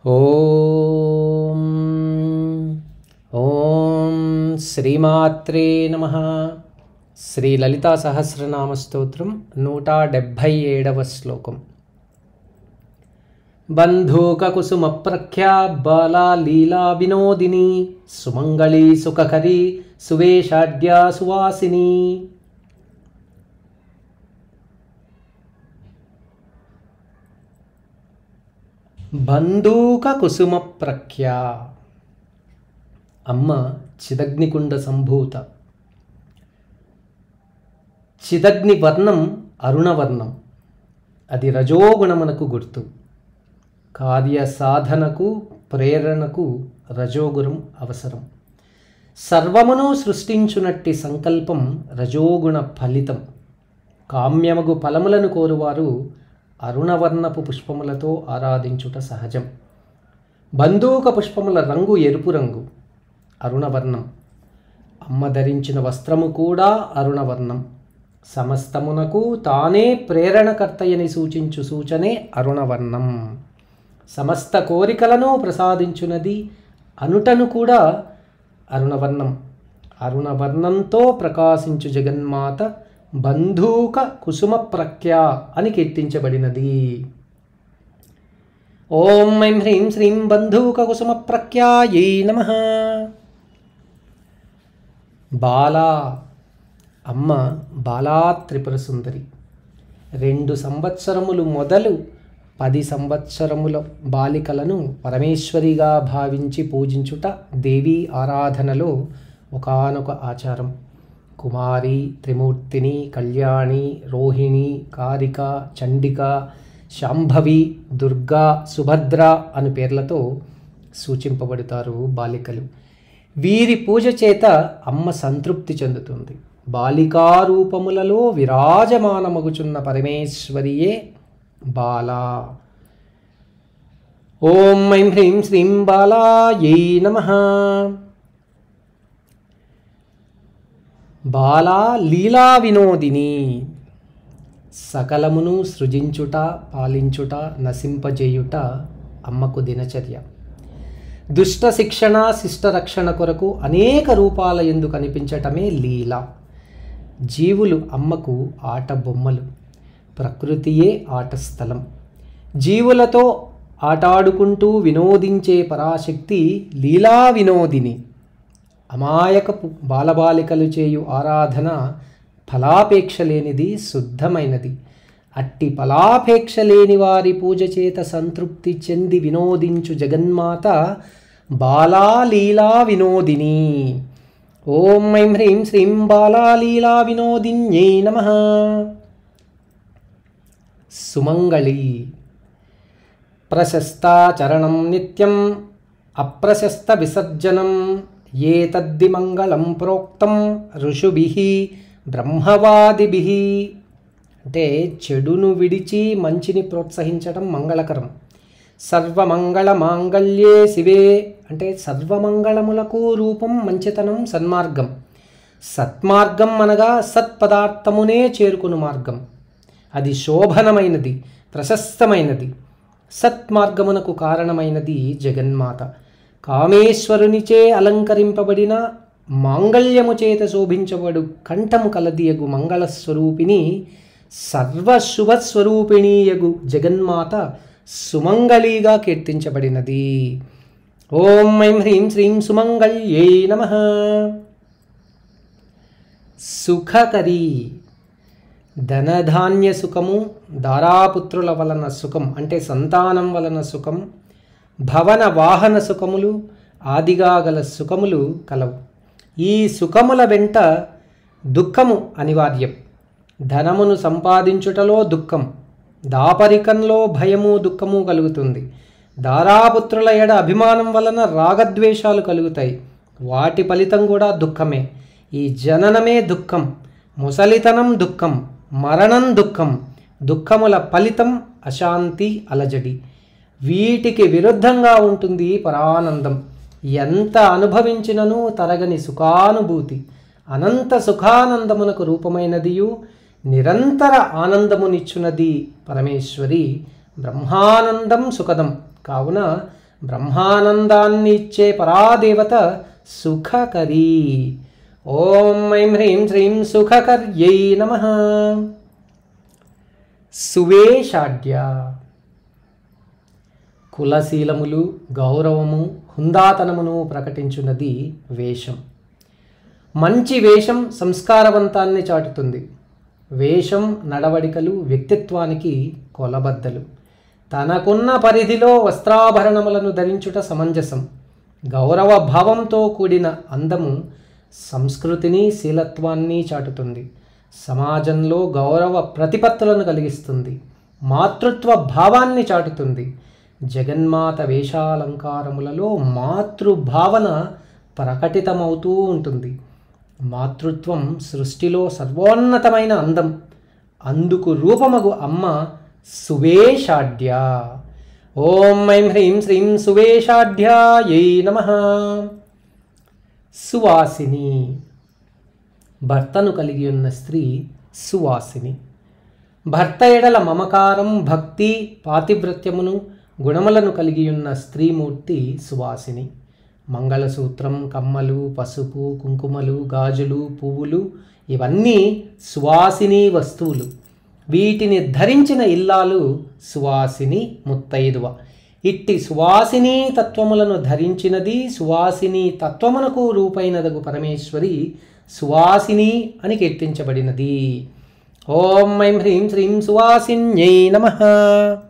ఓం ఓం శ్రీమాత్రే నమః. శ్రీ లలితా సహస్రనామ స్తోత్రం 177వ శ్లోకం. బంధూక కుసుమ ప్రఖ్యా బాలా లీలా వినోదిని సుమంగళీ సుఖకరీ సువేషాఢ్యా సువాసిని. బంధూక కుసుమ ప్రఖ్యా. అమ్మ చిదగ్నికుండ సంభూత. చిదగ్ని వర్ణం అరుణవర్ణం. అది రజోగుణమునకు గుర్తు. కార్య సాధనకు ప్రేరణకు రజోగుణం అవసరం. సర్వమును సృష్టించునట్టి సంకల్పం రజోగుణ ఫలితం. కామ్యమగు ఫలములను కోరువారు అరుణవర్ణపు పుష్పములతో ఆరాధించుట సహజం. బంధూక పుష్పముల రంగు ఎరుపు రంగు, అరుణవర్ణం. అమ్మ ధరించిన వస్త్రము కూడా అరుణవర్ణం. సమస్తమునకు తానే ప్రేరణకర్తయని సూచించు సూచనే అరుణవర్ణం. సమస్త కోరికలను ప్రసాదించున్నది అనుటను కూడా అరుణవర్ణం. అరుణవర్ణంతో ప్రకాశించు జగన్మాత బంధూక కుసుమ ప్రఖ్యా అని కీర్తించబడినది. ఓం ఐం హ్రీం శ్రీం బంధూక కుసుమ ప్రఖ్యాయై నమః. బాలా. అమ్మ బాలా త్రిపుర సుందరి. 2 సంవత్సరములు మొదలు 10 సంవత్సరముల బాలికలను పరమేశ్వరిగా భావించి పూజించుట దేవీ ఆరాధనలో ఒకానొక ఆచారం. కుమారి, త్రిమూర్తిని, కళ్యాణి, రోహిణి, కారిక, చండిక, శాంభవి, దుర్గా, సుభద్ర అను పేర్లతో సూచింపబడతారు బాలికలు. వీరి పూజ చేత అమ్మ సంతృప్తి చెందుతుంది. బాలికారూపములలో విరాజమానమగుచున్న పరమేశ్వరియే బాలా. ఓం ఐం హ్రీం శ్రీం బాలాయై నమః. బాలా లీలా వినోదిని. సకలమును సృజించుట, పాలించుట, నశింపజేయుట అమ్మకు దినచర్య. దుష్ట శిక్షణ, శిష్ట రక్షణ కొరకు అనేక రూపాల యందు కనిపించటమే లీల. జీవులు అమ్మకు ఆట బొమ్మలు. ప్రకృతియే ఆట స్థలం. జీవులతో ఆటాడుకుంటూ వినోదించే పరాశక్తి లీలా వినోదిని. అమాయకపు బాలబాలికలు చేయు ఆరాధన ఫలాపేక్ష లేనిది, శుద్ధమైనది. అట్టి ఫలాపేక్ష లేని వారి పూజ చేత సంతృప్తి చెంది వినోదించు జగన్మాత బాలా లీలా వినోదిని. ఓం ఐం హ్రీం శ్రీం బాలా లీలా వినోదిన్యై నమః. సుమంగళి. ప్రశస్తాచరణం నిత్యం అప్రశస్త విసర్జనం. ఏ తద్ది మంగళం ప్రోక్తం ఋషుభిః బ్రహ్మవాదిభిః. అంటే చెడును విడిచి మంచిని ప్రోత్సహించడం మంగళకరం. సర్వమంగళ మాంగళ్యే శివే. అంటే సర్వమంగళములకు రూపం మంచితనం, సన్మార్గం. సత్మార్గం అనగా సత్పదార్థమునే చేరుకుని మార్గం. అది శోభనమైనది, ప్రశస్తమైనది. సత్మార్గమునకు కారణమైనది జగన్మాత. కామేశ్వరునిచే అలంకరింపబడిన మాంగళ్యము చేత శోభించబడు కంఠము కలదియగు మంగళస్వరూపిణి, సర్వశుభస్వరూపిణీయగు జగన్మాత సుమంగళిగా కీర్తించబడినది. ఓం ఐం హ్రీం శ్రీం సుమంగళ్యై నమః. సుఖకరీ. ధనధాన్య సుఖము, దారాపుత్రుల వలన సుఖం అంటే సంతానం వలన సుఖం, భవన వాహన సుఖములు ఆదిగా గల సుఖములు కలవు. ఈ సుఖముల వెంట దుఃఖము అనివార్యం. ధనమును సంపాదించుటలో దుఃఖం, దాపరికంలో భయము దుఃఖము కలుగుతుంది. దారాపుత్రుల ఎడ అభిమానం వలన రాగద్వేషాలు కలుగుతాయి. వాటి ఫలితం కూడా దుఃఖమే. ఈ జననమే దుఃఖం, ముసలితనం దుఃఖం, మరణం దుఃఖం. దుఃఖముల ఫలితం అశాంతి, అలజడి. వీటికి విరుద్ధంగా ఉంటుంది పరానందం. ఎంత అనుభవించినను తరగని సుఖానుభూతి. అనంత సుఖానందమునకు రూపమైనదియు నిరంతర ఆనందమునిచ్చునది పరమేశ్వరి. బ్రహ్మానందం సుఖదం. కావున బ్రహ్మానందాన్ని ఇచ్చే పరాదేవత సుఖకరీ. ఓం ఐం హ్రీం శ్రీం సుఖకర్యై నమః. సువేషాఢ్య. కులశీలములు, గౌరవము, హుందాతనమును ప్రకటించున్నది వేషం. మంచి వేషం సంస్కారవంతాన్ని చాటుతుంది. వేషం, నడవడికలు వ్యక్తిత్వానికి కొలబద్దలు. తనకున్న పరిధిలో వస్త్రాభరణములను ధరించుట సమంజసం. గౌరవ భావంతో కూడిన అందము సంస్కృతిని, శీలత్వాన్ని చాటుతుంది. సమాజంలో గౌరవ ప్రతిపత్తులను కలిగిస్తుంది. మాతృత్వ భావాన్ని చాటుతుంది. జగన్మాత వేషాలంకారములలో మాతృభావన ప్రకటితమవుతూ ఉంటుంది. మాతృత్వం సృష్టిలో సర్వోన్నతమైన అందం. అందుకు రూపమగు అమ్మ సువేషాఢ్య. ఓం ఐం హ్రీం శ్రీం సువేషాఢ్యాయై నమః. సువాసిని. భర్తను కలిగి ఉన్న స్త్రీ సువాసిని. భర్త ఎడల మమకారం, భక్తి, పాతివ్రత్యమును, గుణములను కలిగి ఉన్న స్త్రీమూర్తి సువాసిని. మంగళసూత్రం, కమ్మలు, పసుపు, కుంకుమలు, గాజులు, పువ్వులు ఇవన్నీ సువాసిని వస్తువులు. వీటిని ధరించిన ఇల్లాలు సువాసిని ముత్తైదువ. ఇట్టి సువాసిని తత్వములను ధరించినది, సువాసిని తత్వమునకు రూపైనదగు పరమేశ్వరి సువాసిని అని కీర్తించబడినది. ఓం ఐం హ్రీం శ్రీం సువాసిన్యై నమః.